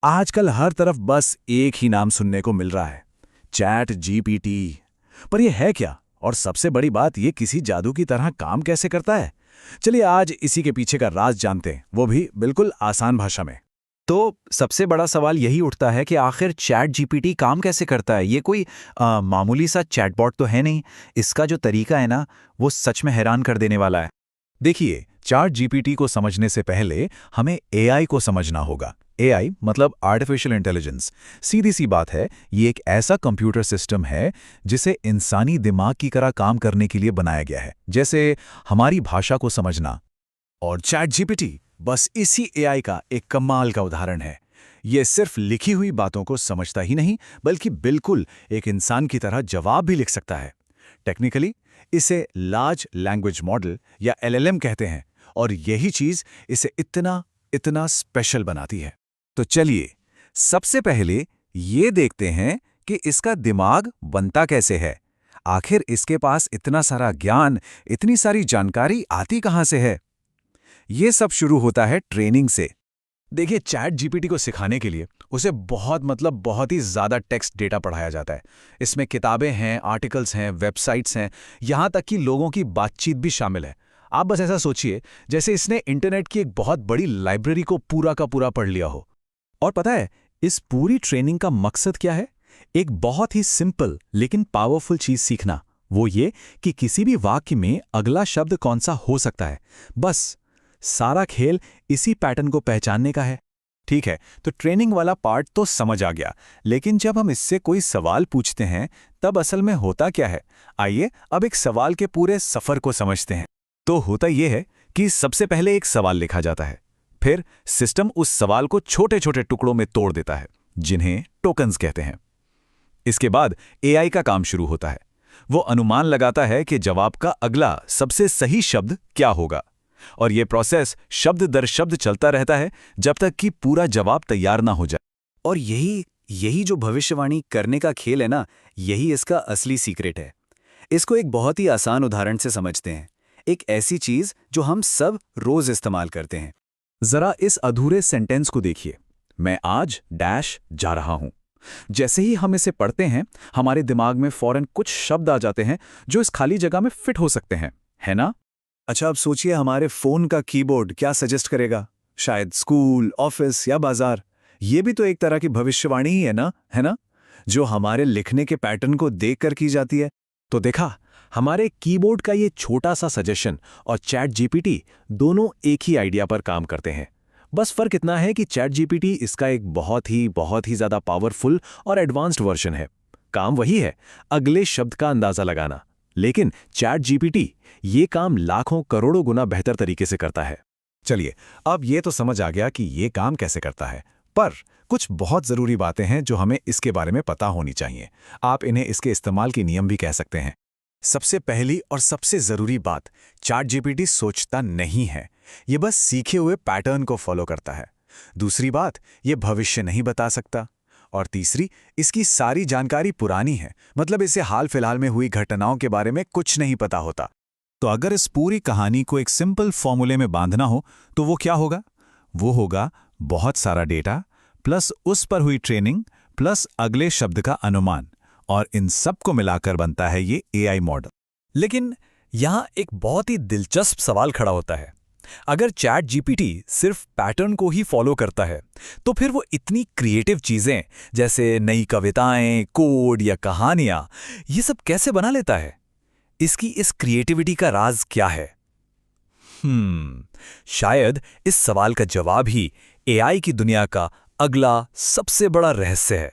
आजकल हर तरफ बस एक ही नाम सुनने को मिल रहा है, चैट जीपीटी। पर यह है क्या? और सबसे बड़ी बात, ये किसी जादू की तरह काम कैसे करता है? चलिए आज इसी के पीछे का राज जानते हैं, वो भी बिल्कुल आसान भाषा में। तो सबसे बड़ा सवाल यही उठता है कि आखिर चैट जीपीटी काम कैसे करता है। ये कोई मामूली सा चैटबॉट तो है नहीं। इसका जो तरीका है ना, वो सच में हैरान कर देने वाला है। देखिए, चैट जीपीटी को समझने से पहले हमें एआई को समझना होगा। एआई मतलब आर्टिफिशियल इंटेलिजेंस। सीधी सी बात है, ये एक ऐसा कंप्यूटर सिस्टम है जिसे इंसानी दिमाग की तरह काम करने के लिए बनाया गया है, जैसे हमारी भाषा को समझना। और चैट जीपीटी बस इसी एआई का एक कमाल का उदाहरण है। ये सिर्फ लिखी हुई बातों को समझता ही नहीं, बल्कि बिल्कुल एक इंसान की तरह जवाब भी लिख सकता है। टेक्निकली इसे लार्ज लैंग्वेज मॉडल या एलएलएम कहते हैं, और यही चीज इसे इतना इतना स्पेशल बनाती है। तो चलिए सबसे पहले ये देखते हैं कि इसका दिमाग बनता कैसे है। आखिर इसके पास इतना सारा ज्ञान, इतनी सारी जानकारी आती कहां से है? ये सब शुरू होता है ट्रेनिंग से। देखिए, चैट जीपीटी को सिखाने के लिए उसे बहुत ही ज़्यादा टेक्स्ट डेटा पढ़ाया जाता है। इसमें किताबें हैं, आर्टिकल्स हैं, वेबसाइट्स हैं, यहाँ तक कि लोगों की बातचीत भी शामिल है। आप बस ऐसा सोचिए जैसे इसने इंटरनेट की एक बहुत बड़ी लाइब्रेरी को पूरा का पूरा पढ़ लिया हो। और पता है, इस पूरी ट्रेनिंग का मकसद क्या है? एक बहुत ही सिंपल लेकिन पावरफुल चीज़ सीखना। वो ये कि किसी भी वाक्य में अगला शब्द कौन सा हो सकता है। बस सारा खेल इसी पैटर्न को पहचानने का है। ठीक है, तो ट्रेनिंग वाला पार्ट तो समझ आ गया, लेकिन जब हम इससे कोई सवाल पूछते हैं तब असल में होता क्या है? आइए अब एक सवाल के पूरे सफर को समझते हैं। तो होता यह है कि सबसे पहले एक सवाल लिखा जाता है, फिर सिस्टम उस सवाल को छोटे छोटे टुकड़ों में तोड़ देता है, जिन्हें टोकन्स कहते हैं। इसके बाद एआई का काम शुरू होता है। वो अनुमान लगाता है कि जवाब का अगला सबसे सही शब्द क्या होगा, और ये प्रोसेस शब्द दर शब्द चलता रहता है जब तक कि पूरा जवाब तैयार ना हो जाए। और यही जो भविष्यवाणी करने का खेल है ना, यही इसका असली सीक्रेट है। इसको एक बहुत ही आसान उदाहरण से समझते हैं। एक ऐसी चीज जो हम सब रोज इस्तेमाल करते हैं। जरा इस अधूरे सेंटेंस को देखिए, मैं आज डैश जा रहा हूं। जैसे ही हम इसे पढ़ते हैं, हमारे दिमाग में फौरन कुछ शब्द आ जाते हैं जो इस खाली जगह में फिट हो सकते हैं, है ना? अच्छा, अब सोचिए हमारे फोन का कीबोर्ड क्या सजेस्ट करेगा? शायद स्कूल, ऑफिस या बाजार। ये भी तो एक तरह की भविष्यवाणी ही है ना? जो हमारे लिखने के पैटर्न को देखकर की जाती है। तो देखा, हमारे कीबोर्ड का ये छोटा सा सजेशन और चैट जीपीटी दोनों एक ही आइडिया पर काम करते हैं। बस फर्क इतना है कि चैट जीपीटी इसका एक बहुत ही ज्यादा पावरफुल और एडवांस्ड वर्जन है। काम वही है, अगले शब्द का अंदाजा लगाना, लेकिन चैट जीपीटी ये काम लाखों करोड़ों गुना बेहतर तरीके से करता है। चलिए, अब ये तो समझ आ गया कि ये काम कैसे करता है, पर कुछ बहुत जरूरी बातें हैं जो हमें इसके बारे में पता होनी चाहिए। आप इन्हें इसके इस्तेमाल के नियम भी कह सकते हैं। सबसे पहली और सबसे जरूरी बात, चैट जीपीटी सोचता नहीं है, ये बस सीखे हुए पैटर्न को फॉलो करता है। दूसरी बात, ये भविष्य नहीं बता सकता। और तीसरी, इसकी सारी जानकारी पुरानी है, मतलब इसे हाल फिलहाल में हुई घटनाओं के बारे में कुछ नहीं पता होता। तो अगर इस पूरी कहानी को एक सिंपल फॉर्मूले में बांधना हो तो वो क्या होगा? वो होगा बहुत सारा डेटा प्लस उस पर हुई ट्रेनिंग प्लस अगले शब्द का अनुमान, और इन सब को मिलाकर बनता है ये एआई मॉडल। लेकिन यहाँ एक बहुत ही दिलचस्प सवाल खड़ा होता है। अगर चैट जीपीटी सिर्फ पैटर्न को ही फॉलो करता है, तो फिर वो इतनी क्रिएटिव चीजें जैसे नई कविताएं, कोड या कहानियां, ये सब कैसे बना लेता है? इसकी इस क्रिएटिविटी का राज क्या है? शायद इस सवाल का जवाब ही एआई की दुनिया का अगला सबसे बड़ा रहस्य है।